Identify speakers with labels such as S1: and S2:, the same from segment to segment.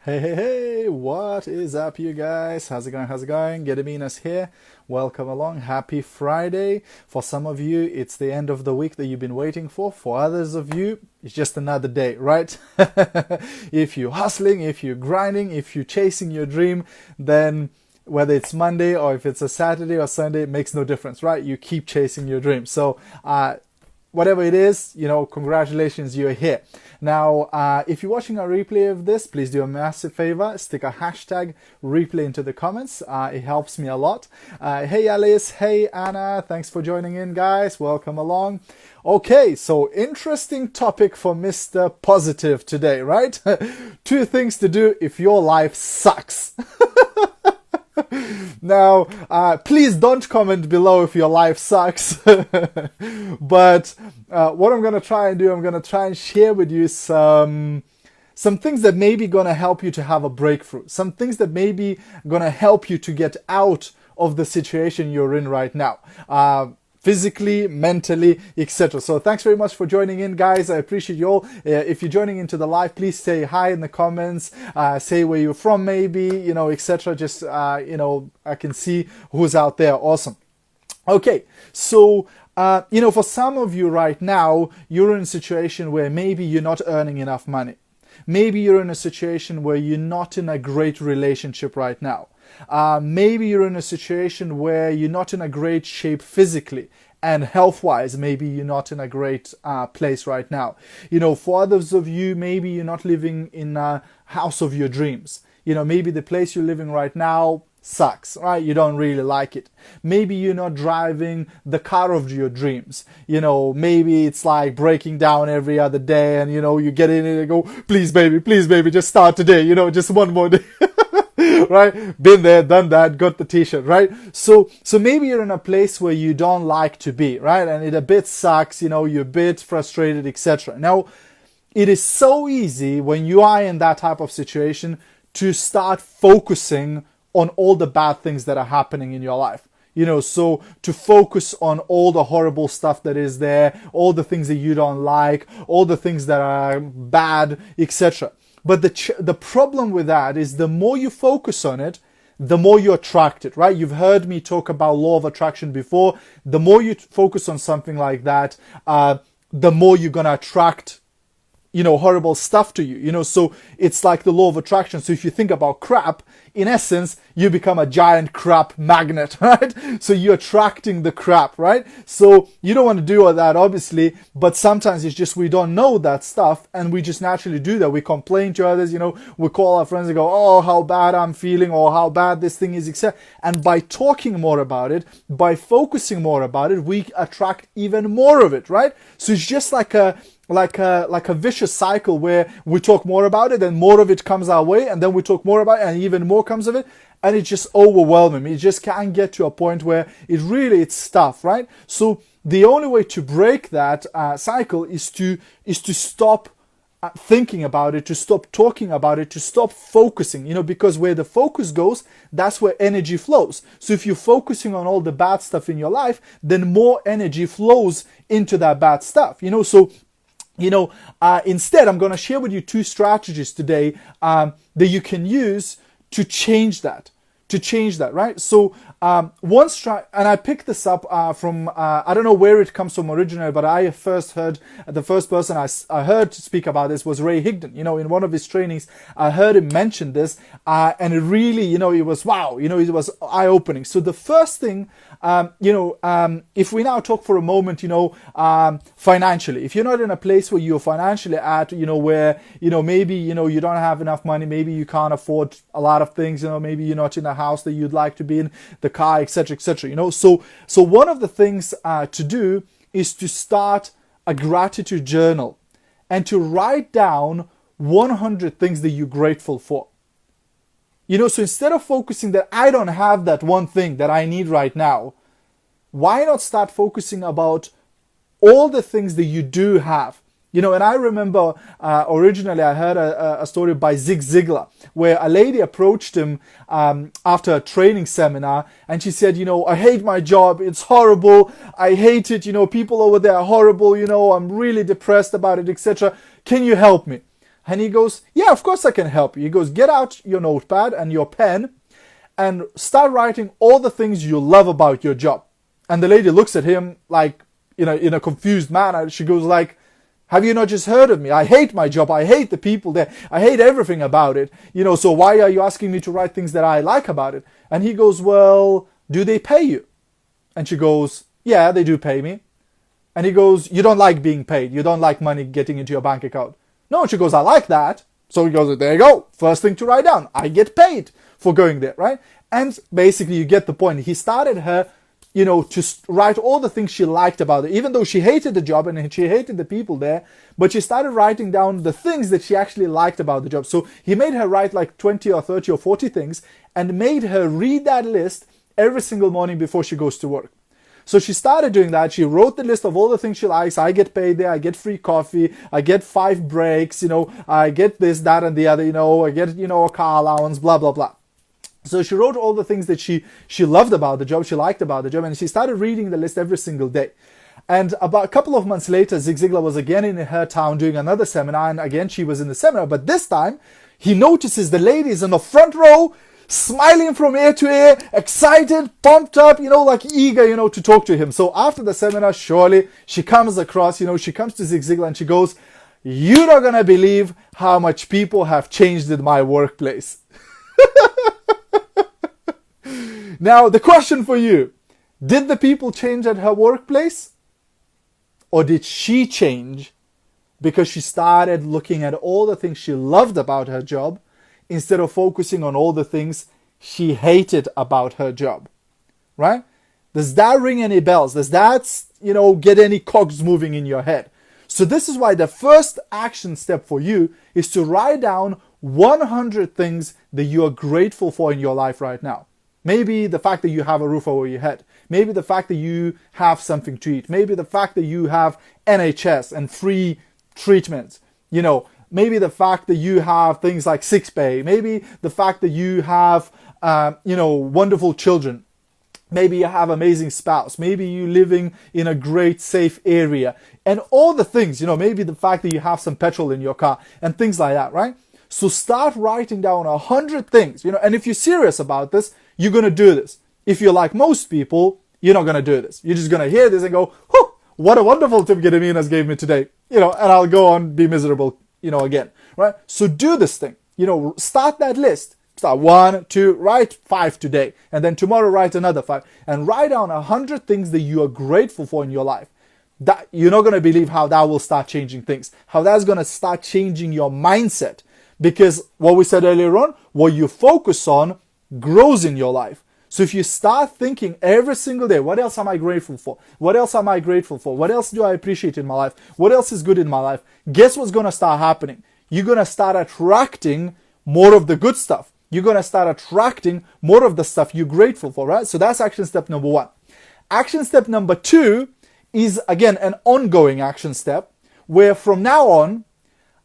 S1: Hey, hey, hey, what is up, you guys? How's it going? How's it going? Gediminas here. Welcome along. Happy Friday. For some of you, it's the end of the week that you've been waiting for. For others of you, it's just another day, right? If you're hustling, if you're grinding, if you're chasing your dream, then whether it's Monday or if it's a Saturday or Sunday, it makes no difference, right? You keep chasing your dream. So, whatever it is, congratulations, you're here. Now, if you're watching a replay of this, please do a massive favor, stick a hashtag replay into the comments. It helps me a lot. Hey Alice, hey Anna, thanks for joining in, guys. Welcome along. Okay, so interesting topic for Mr. Positive today, right? 2 things to do if your life sucks. Now, please don't comment below if your life sucks. But what I'm going to try and do, I'm going to try and share with you some things that may be going to help you to have a breakthrough. Some things that may be going to help you to get out of the situation you're in right now. Physically, mentally, etc. So thanks very much for joining in, guys. I appreciate you all. If you're joining into the live, please say hi in the comments. Say where you're from, maybe, etc. Just, I can see who's out there. Awesome. Okay, so, for some of you right now, you're in a situation where maybe you're not earning enough money. Maybe you're in a situation where you're not in a great relationship right now. Maybe you're in a situation where you're not in a great shape physically and health-wise. Maybe you're not in a great place right now. For others of you, maybe you're not living in a house of your dreams. Maybe the place you're living right now sucks, right? You don't really like it. Maybe you're not driving the car of your dreams. Maybe it's like breaking down every other day and, you get in and go, please baby, just start today, just one more day. Right? Been there, done that, got the t-shirt, right? So maybe you're in a place where you don't like to be, right? And it a bit sucks, you're a bit frustrated, etc. Now, it is so easy when you are in that type of situation to start focusing on all the bad things that are happening in your life. So to focus on all the horrible stuff that is there, all the things that you don't like, all the things that are bad, etc. But the problem with that is the more you focus on it, the more you attract it, right? You've heard me talk about law of attraction before. The more you focus on something like that, the more you're going to attract horrible stuff to you, so it's like the law of attraction. So if you think about crap, in essence, you become a giant crap magnet, right? So you're attracting the crap, right? So you don't want to do all that, obviously, but sometimes it's just we don't know that stuff and we just naturally do that. We complain to others, we call our friends and go, oh, how bad I'm feeling or how bad this thing is, etc. And by talking more about it, by focusing more about it, we attract even more of it, right? So it's just like a vicious cycle where we talk more about it and more of it comes our way, and then we talk more about it and even more comes of it, and it's just overwhelming. You just can't get to a point where it's tough, right? So the only way to break that cycle is to stop thinking about it, to stop talking about it, to stop focusing, because where the focus goes, that's where energy flows. So if you're focusing on all the bad stuff in your life, then more energy flows into that bad stuff, so instead, I'm going to share with you 2 strategies today that you can use to change that. Right? So one and I picked this up from I don't know where it comes from originally, but I first heard the first person I heard speak about this was Ray Higdon. In one of his trainings, I heard him mention this, and it really, it was wow. It was eye-opening. So the first thing, if we now talk for a moment, financially, if you're not in a place where you're financially at, where maybe you don't have enough money, maybe you can't afford a lot of things, maybe you're not in a house that you'd like to be in, the car, etc., etc. So one of the things to do is to start a gratitude journal and to write down 100 things that you're grateful for. So instead of focusing that I don't have that one thing that I need right now, why not start focusing about all the things that you do have? And I remember originally I heard a story by Zig Ziglar where a lady approached him after a training seminar, and she said, I hate my job. It's horrible. I hate it. People over there are horrible. I'm really depressed about it, etc. Can you help me? And he goes, yeah, of course I can help you. He goes, get out your notepad and your pen and start writing all the things you love about your job. And the lady looks at him like, in a confused manner. She goes like, have you not just heard of me? I hate my job. I hate the people there. I hate everything about it. So why are you asking me to write things that I like about it? And he goes, well, do they pay you? And she goes, yeah, they do pay me. And he goes, you don't like being paid. You don't like money getting into your bank account. No, and she goes, I like that. So he goes, there you go. First thing to write down. I get paid for going there, right? And basically you get the point. He started her, to write all the things she liked about it, even though she hated the job and she hated the people there, but she started writing down the things that she actually liked about the job. So he made her write like 20 or 30 or 40 things and made her read that list every single morning before she goes to work. So she started doing that. She wrote the list of all the things she likes. I get paid there. I get free coffee. I get 5 breaks. I get this, that, and the other. I get, a car allowance, blah, blah, blah. So she wrote all the things that she loved about the job, she liked about the job, and she started reading the list every single day. And about a couple of months later, Zig Ziglar was again in her town doing another seminar, and again she was in the seminar, but this time he notices the ladies in the front row smiling from ear to ear, excited, pumped up, like eager, to talk to him. So after the seminar, surely she comes across, she comes to Zig Ziglar and she goes, "You're not gonna believe how much people have changed in my workplace." Now, the question for you, did the people change at her workplace? Or did she change because she started looking at all the things she loved about her job instead of focusing on all the things she hated about her job? Right? Does that ring any bells? Does that, get any cogs moving in your head? So this is why the first action step for you is to write down 100 things that you are grateful for in your life right now. Maybe the fact that you have a roof over your head. Maybe the fact that you have something to eat. Maybe the fact that you have NHS and free treatments. Maybe the fact that you have things like sick pay. Maybe the fact that you have, wonderful children. Maybe you have amazing spouse. Maybe you're living in a great, safe area. And all the things, maybe the fact that you have some petrol in your car and things like that, right? So start writing down 100 things, and if you're serious about this, you're going to do this. If you're like most people, you're not going to do this. You're just going to hear this and go, whew, what a wonderful tip Gediminas gave me today, and I'll go on, be miserable, again, right? So do this thing, start that list. Start 1, 2, write 5 today. And then tomorrow write another 5. And write down 100 things that you are grateful for in your life. That you're not going to believe how that will start changing things. How that's going to start changing your mindset. Because what we said earlier on, what you focus on grows in your life. So if you start thinking every single day, what else am I grateful for? What else am I grateful for? What else do I appreciate in my life? What else is good in my life? Guess what's going to start happening? You're going to start attracting more of the good stuff. You're going to start attracting more of the stuff you're grateful for, right? So that's action step number 1. Action step number 2 is, again, an ongoing action step where from now on,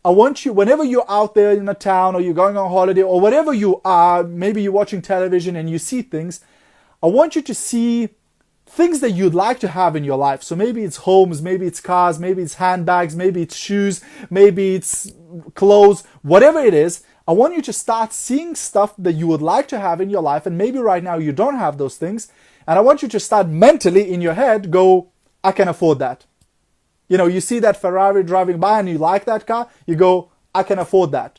S1: I want you, whenever you're out there in a town or you're going on holiday or whatever you are, maybe you're watching television and you see things, I want you to see things that you'd like to have in your life. So maybe it's homes, maybe it's cars, maybe it's handbags, maybe it's shoes, maybe it's clothes, whatever it is. I want you to start seeing stuff that you would like to have in your life, and maybe right now you don't have those things. And I want you to start mentally in your head, go, I can afford that. You see that Ferrari driving by and you like that car, you go, I can afford that.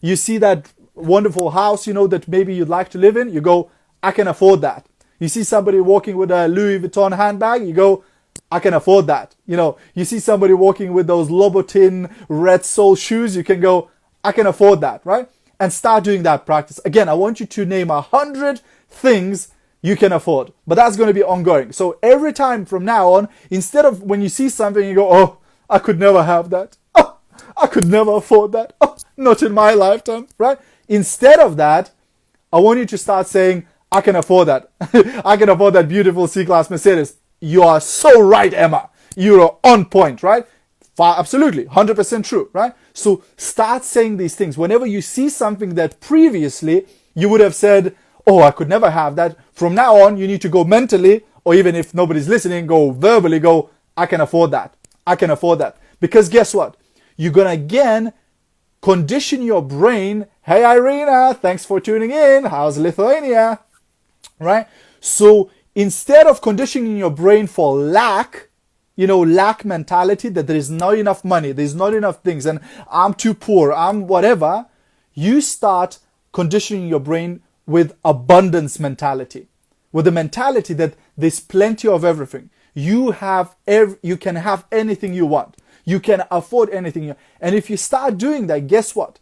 S1: You see that wonderful house, that maybe you'd like to live in, you go, I can afford that. You see somebody walking with a Louis Vuitton handbag, you go, I can afford that. You see somebody walking with those Louboutin red sole shoes, you can go, I can afford that, right? And start doing that practice. Again, I want you to name 100 things you can afford, but that's going to be ongoing. So every time from now on, instead of when you see something, you go, oh, I could never have that. Oh, I could never afford that. Oh, not in my lifetime, right? Instead of that, I want you to start saying, I can afford that. I can afford that beautiful C-Class Mercedes. You are so right, Emma. You are on point, right? Absolutely, 100% true, right? So start saying these things. Whenever you see something that previously you would have said, oh, I could never have that. From now on, you need to go mentally, or even if nobody's listening, go verbally, go, I can afford that. I can afford that. Because guess what? You're going to again condition your brain. Hey Irina, thanks for tuning in. How's Lithuania? Right? So instead of conditioning your brain for lack, lack mentality, that there is not enough money, there's not enough things, and I'm too poor, I'm whatever, you start conditioning your brain with abundance mentality, with the mentality that there's plenty of everything. You can have anything you want. You can afford anything. And if you start doing that, guess what?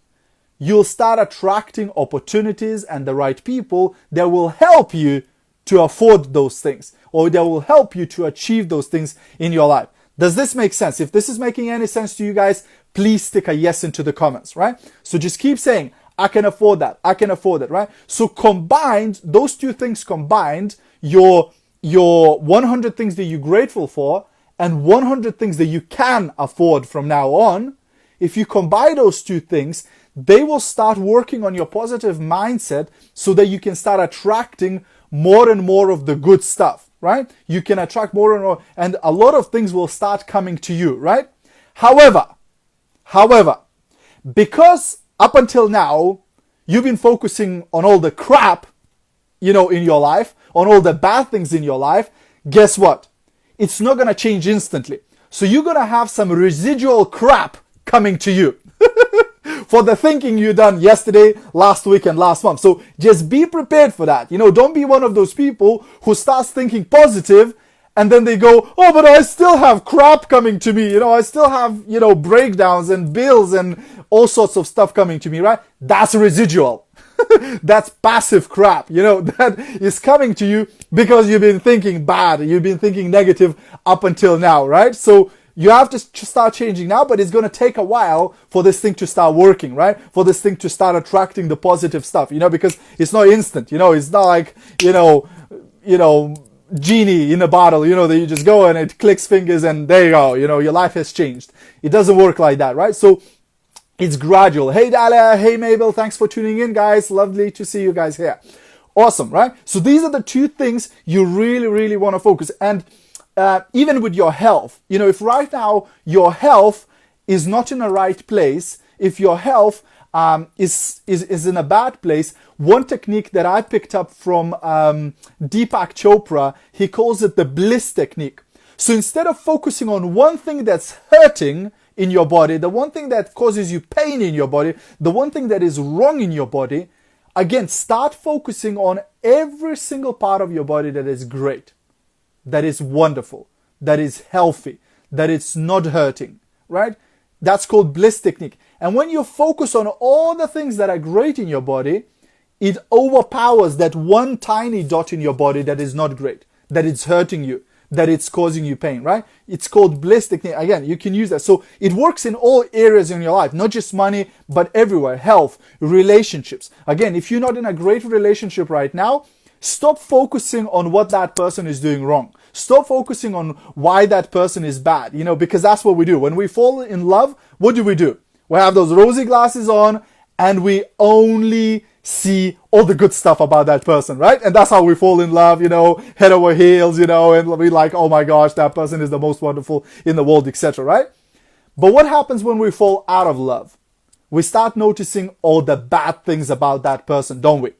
S1: You'll start attracting opportunities and the right people that will help you to afford those things, or that will help you to achieve those things in your life. Does this make sense? If this is making any sense to you guys, please stick a yes into the comments, right? So just keep saying, I can afford that. I can afford it, right? So combined, those two things combined, your 100 things that you're grateful for and 100 things that you can afford from now on, if you combine those two things, they will start working on your positive mindset so that you can start attracting more and more of the good stuff, right? You can attract more and more, and a lot of things will start coming to you, right? However, because up until now, you've been focusing on all the crap, in your life, on all the bad things in your life, guess what? It's not going to change instantly. So you're going to have some residual crap coming to you for the thinking you done yesterday, last week, and last month. So just be prepared for that. Don't be one of those people who starts thinking positive and then they go, oh, but I still have crap coming to me. I still have, breakdowns and bills and all sorts of stuff coming to me, right? That's residual. That's passive crap, that is coming to you because you've been thinking bad, you've been thinking negative up until now, right? So you have to start changing now, but it's going to take a while for this thing to start working, right? For this thing to start attracting the positive stuff, because it's not instant, it's not like, genie in a bottle, that you just go and it clicks fingers and there you go, your life has changed. It doesn't work like that, right? So it's gradual. Hey Dalia, hey Mabel, thanks for tuning in, guys. Lovely to see you guys here. Awesome, right? So these are the two things you really, really want to focus. And even with your health, if right now your health is not in the right place, if your health is in a bad place, one technique that I picked up from Deepak Chopra, he calls it the bliss technique. So instead of focusing on one thing that's hurting in your body, the one thing that causes you pain in your body, the one thing that is wrong in your body, again, start focusing on every single part of your body that is great, that is wonderful, that is healthy, that it's not hurting, right? That's called bliss technique. And when you focus on all the things that are great in your body, it overpowers that one tiny dot in your body that is not great, that is hurting you, that it's causing you pain, right? It's called bliss technique. Again, you can use that. So it works in all areas in your life, not just money, but everywhere. Health, relationships. Again, if you're not in a great relationship right now, stop focusing on what that person is doing wrong. Stop focusing on why that person is bad, because that's what we do. When we fall in love, what do? We have those rosy glasses on and we only see all the good stuff about that person, right? And that's how we fall in love, head over heels, and we're like, oh my gosh, that person is the most wonderful in the world, etc., right? But what happens when we fall out of love? We start noticing all the bad things about that person, don't we?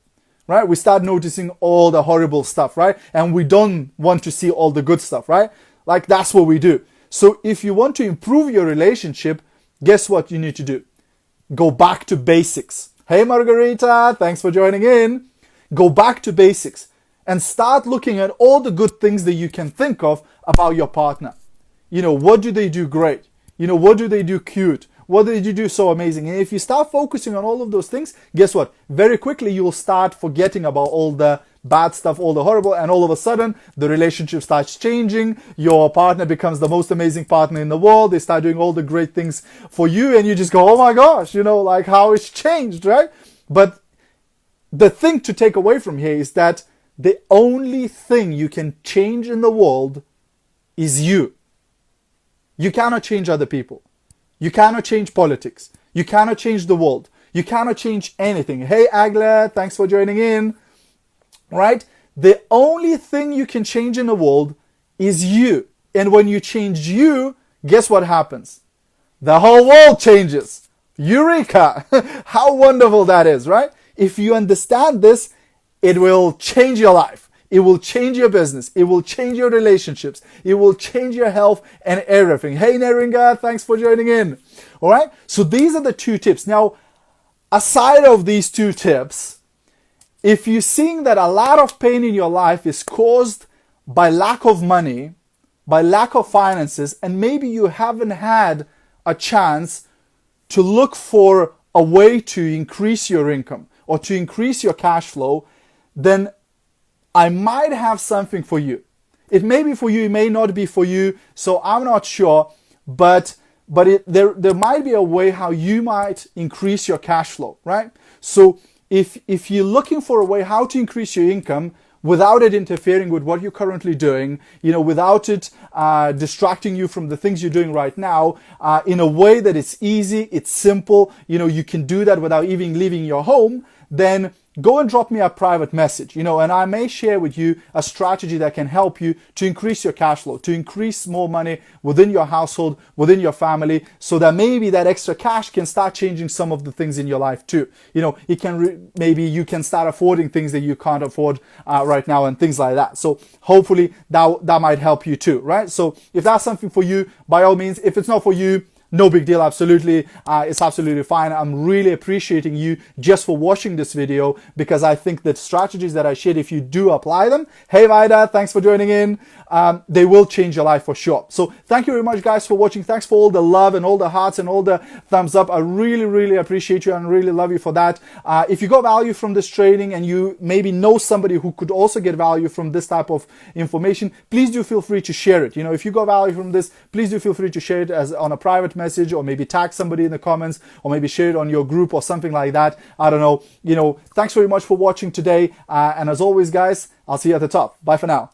S1: Right? We start noticing all the horrible stuff, right? And we don't want to see all the good stuff, right? Like that's what we do. So if you want to improve your relationship, guess what you need to do? Go back to basics. Hey Margarita, thanks for joining in. Go back to basics and start looking at all the good things that you can think of about your partner. What do they do great? What do they do cute? What did you do so amazing? And if you start focusing on all of those things, guess what? Very quickly you will start forgetting about all the bad stuff, all the horrible, and all of a sudden the relationship starts changing. Your partner becomes the most amazing partner in the world. They start doing all the great things for you and you just go, oh my gosh, like how it's changed, right? But the thing to take away from here is that the only thing you can change in the world is you. You cannot change other people. You cannot change politics. You cannot change the world. You cannot change anything. Hey Agla, thanks for joining in. Right? The only thing you can change in the world is you. And when you change you, guess what happens? The whole world changes. Eureka! How wonderful that is, right? If you understand this, it will change your life. It will change your business. It will change your relationships. It will change your health and everything. Hey, Neringa, thanks for joining in. All right. So these are the 2 tips. Now, aside of these 2 tips, if you're seeing that a lot of pain in your life is caused by lack of money, by lack of finances, and maybe you haven't had a chance to look for a way to increase your income or to increase your cash flow, then I might have something for you. It may be for you, it may not be for you, so I'm not sure, but there might be a way how you might increase your cash flow, right? So if you're looking for a way how to increase your income without it interfering with what you're currently doing, without it distracting you from the things you're doing right now, in a way that it's easy, it's simple, you can do that without even leaving your home, then go and drop me a private message, and I may share with you a strategy that can help you to increase your cash flow, to increase more money within your household, within your family, so that maybe that extra cash can start changing some of the things in your life too. It can maybe you can start affording things that you can't afford right now and things like that. So hopefully that might help you too, right? So if that's something for you, by all means. If it's not for you, no big deal, absolutely. It's absolutely fine. I'm really appreciating you just for watching this video, because I think that strategies that I shared, if you do apply them, hey Vida, thanks for joining in, they will change your life for sure. So thank you very much, guys, for watching. Thanks for all the love and all the hearts and all the thumbs up. I really, really appreciate you and really love you for that. If you got value from this training and you maybe know somebody who could also get value from this type of information, please do feel free to share it. If you got value from this, please do feel free to share it as on a private message, or maybe tag somebody in the comments, or maybe share it on your group or something like that. I don't know. Thanks very much for watching today. And as always, guys, I'll see you at the top. Bye for now.